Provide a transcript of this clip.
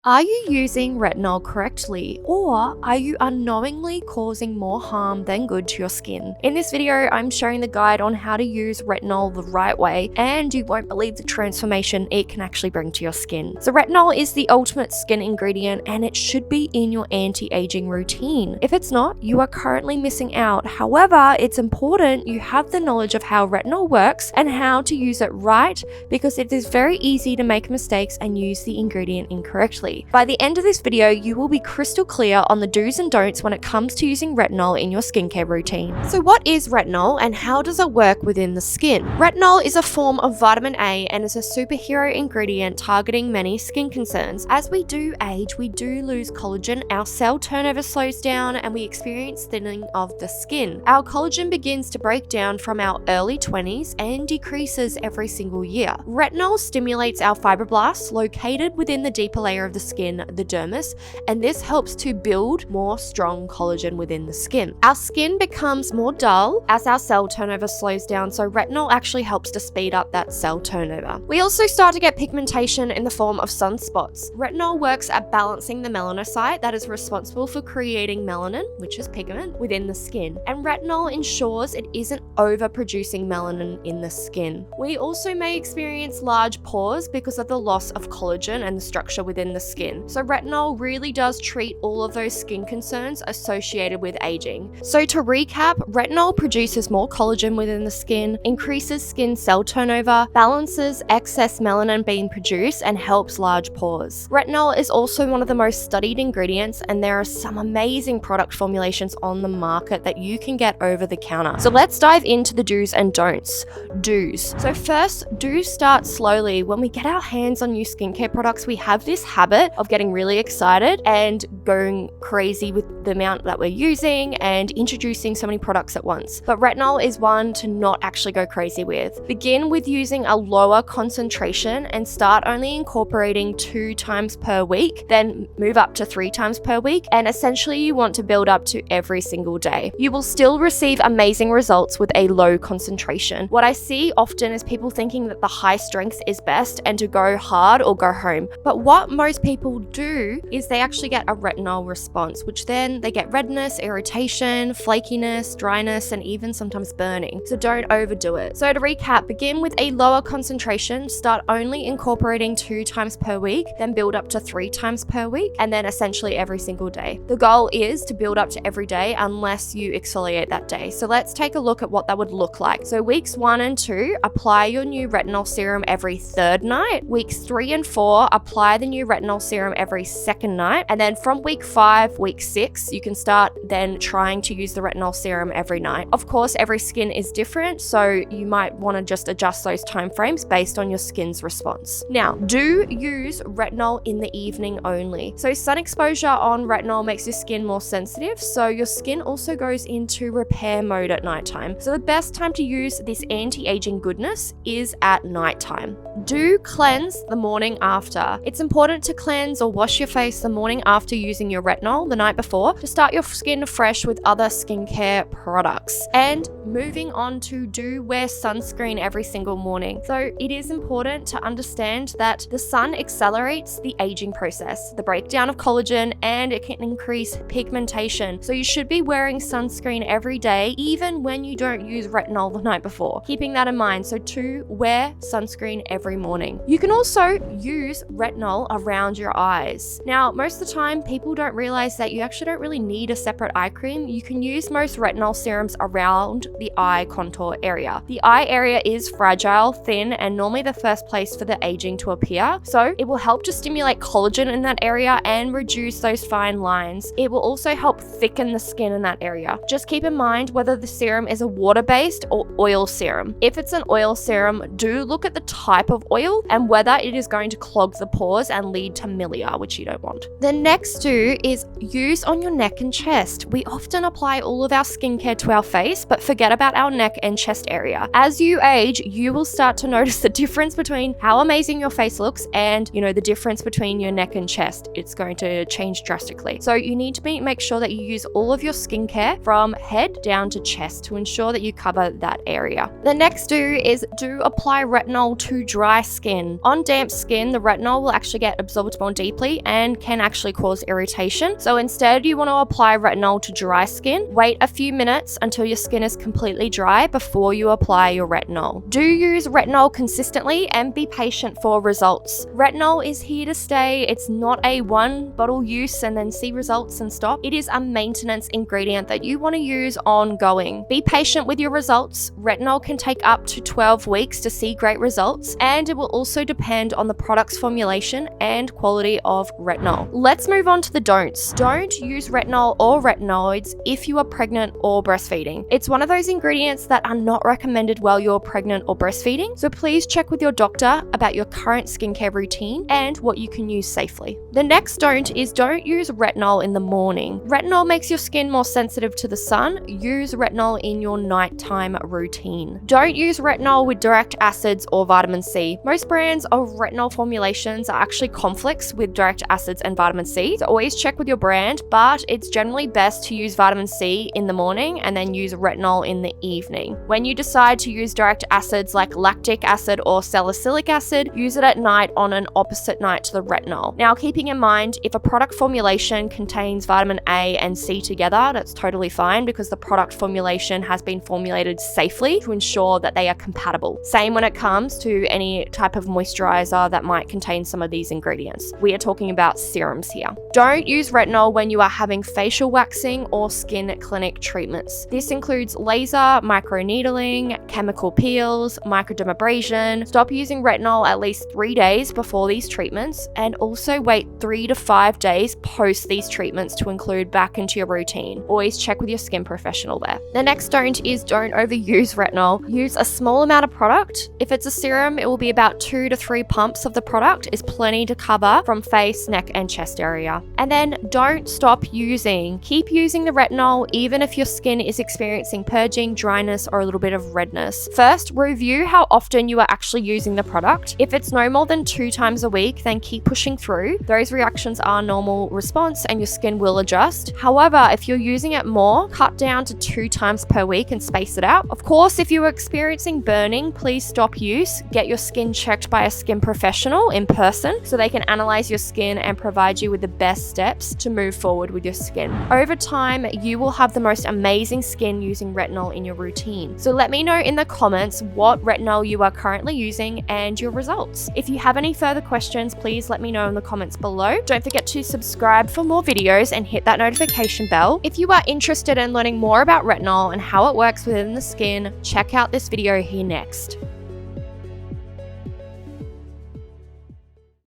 Are you using retinol correctly, or are you unknowingly causing more harm than good to your skin? In this video, I'm showing the guide on how to use retinol the right way, and you won't believe the transformation it can actually bring to your skin. So retinol is the ultimate skin ingredient, and it should be in your anti-aging routine. If it's not, you are currently missing out. However, it's important you have the knowledge of how retinol works and how to use it right, because it is very easy to make mistakes and use the ingredient incorrectly. By the end of this video, you will be crystal clear on the do's and don'ts when it comes to using retinol in your skincare routine. So what is retinol and how does it work within the skin? Retinol is a form of vitamin A and is a superhero ingredient targeting many skin concerns. As we do age, we do lose collagen, our cell turnover slows down, and we experience thinning of the skin. Our collagen begins to break down from our early 20s and decreases every single year. Retinol stimulates our fibroblasts located within the deeper layer of the skin, the dermis, and this helps to build more strong collagen within the skin. Our skin becomes more dull as our cell turnover slows down, so retinol actually helps to speed up that cell turnover. We also start to get pigmentation in the form of sunspots. Retinol works at balancing the melanocyte that is responsible for creating melanin, which is pigment, within the skin, and retinol ensures it isn't overproducing melanin in the skin. We also may experience large pores because of the loss of collagen and the structure within the skin. So retinol really does treat all of those skin concerns associated with aging. So to recap, retinol produces more collagen within the skin, increases skin cell turnover, balances excess melanin being produced, and helps large pores. Retinol is also one of the most studied ingredients, and there are some amazing product formulations on the market that you can get over the counter. So let's dive into the do's and don'ts. Do's. So first, do start slowly. When we get our hands on new skincare products, we have this habit of getting really excited and going crazy with the amount that we're using and introducing so many products at once. But retinol is one to not actually go crazy with. Begin with using a lower concentration and start only incorporating 2 times per week, then move up to 3 times per week, and essentially you want to build up to every single day. You will still receive amazing results with a low concentration. What I see often is people thinking that the high strength is best and to go hard or go home. But what most people do is they actually get a retinol response, which then they get redness, irritation, flakiness, dryness, and even sometimes burning. So don't overdo it. So to recap, begin with a lower concentration, start only incorporating 2 times per week, then build up to 3 times per week, and then essentially every single day. The goal is to build up to every day unless you exfoliate that day. So let's take a look at what that would look like. So weeks 1 and 2, apply your new retinol serum every 3rd night. Weeks 3 and 4, apply the new retinol serum every 2nd night. And then from week 5, week 6, you can start then trying to use the retinol serum every night. Of course, every skin is different, so you might want to just adjust those time frames based on your skin's response. Now, do use retinol in the evening only. So sun exposure on retinol makes your skin more sensitive, so your skin also goes into repair mode at nighttime. So the best time to use this anti-aging goodness is at nighttime. Do cleanse the morning after. It's important to cleanse or wash your face the morning after using your retinol the night before to start your skin fresh with other skincare products. And moving on to do wear sunscreen every single morning. So it is important to understand that the sun accelerates the aging process, the breakdown of collagen, and it can increase pigmentation. So you should be wearing sunscreen every day, even when you don't use retinol the night before. Keeping that in mind, so to wear sunscreen every morning. You can also use retinol around your eyes. Now, most of the time, people don't realize that you actually don't really need a separate eye cream. You can use most retinol serums around the eye contour area. The eye area is fragile, thin, and normally the first place for the aging to appear. So it will help to stimulate collagen in that area and reduce those fine lines. It will also help thicken the skin in that area. Just keep in mind whether the serum is a water-based or oil serum. If it's an oil serum, do look at the type of oil and whether it is going to clog the pores and lead to milia, which you don't want. The next do is use on your neck and chest. We often apply all of our skincare to our face, but forget about our neck and chest area. As you age, you will start to notice the difference between how amazing your face looks and, the difference between your neck and chest. It's going to change drastically. So you need to make sure that you use all of your skincare from head down to chest to ensure that you cover that area. The next do is apply retinol to dry skin. On damp skin, the retinol will actually get absorbed absorbed more deeply and can actually cause irritation. So instead, you want to apply retinol to dry skin. Wait a few minutes until your skin is completely dry before you apply your retinol. Do use retinol consistently and be patient for results. Retinol is here to stay. It's not a one bottle use and then see results and stop. It is a maintenance ingredient that you want to use ongoing. Be patient with your results. Retinol can take up to 12 weeks to see great results, and it will also depend on the product's formulation and quality of retinol. Let's move on to the don'ts. Don't use retinol or retinoids if you are pregnant or breastfeeding. It's one of those ingredients that are not recommended while you're pregnant or breastfeeding, so please check with your doctor about your current skincare routine and what you can use safely. The next don't is don't use retinol in the morning. Retinol makes your skin more sensitive to the sun. Use retinol in your nighttime routine. Don't use retinol with direct acids or vitamin C. Most brands of retinol formulations are actually conflicts with direct acids and vitamin C, so always check with your brand, but it's generally best to use vitamin C in the morning and then use retinol in the evening. When you decide to use direct acids like lactic acid or salicylic acid, use it at night on an opposite night to the retinol. Now, keeping in mind, if a product formulation contains vitamin A and C together, that's totally fine because the product formulation has been formulated safely to ensure that they are compatible. Same when it comes to any type of moisturizer that might contain some of these ingredients. We are talking about serums here. Don't use retinol when you are having facial waxing or skin clinic treatments. This includes laser, microneedling, chemical peels, microdermabrasion. Stop using retinol at least 3 days before these treatments, and also wait 3 to 5 days post these treatments to include back into your routine. Always check with your skin professional there. The next don't is don't overuse retinol. Use a small amount of product. If it's a serum, it will be about 2 to 3 pumps of the product is plenty to cover from face, neck, and chest area. And then don't stop using. Keep using the retinol even if your skin is experiencing purging, dryness, or a little bit of redness. First, review how often you are actually using the product. If it's no more than 2 times a week, then keep pushing through. Those reactions are normal response and your skin will adjust. However, if you're using it more, cut down to 2 times per week and space it out. Of course, if you are experiencing burning, please stop use. Get your skin checked by a skin professional in person so they can analyze your skin and provide you with the best steps to move forward with your skin. Over time, you will have the most amazing skin using retinol in your routine. So let me know in the comments what retinol you are currently using and your results. If you have any further questions, please let me know in the comments below. Don't forget to subscribe for more videos and hit that notification bell. If you are interested in learning more about retinol and how it works within the skin, check out this video here next.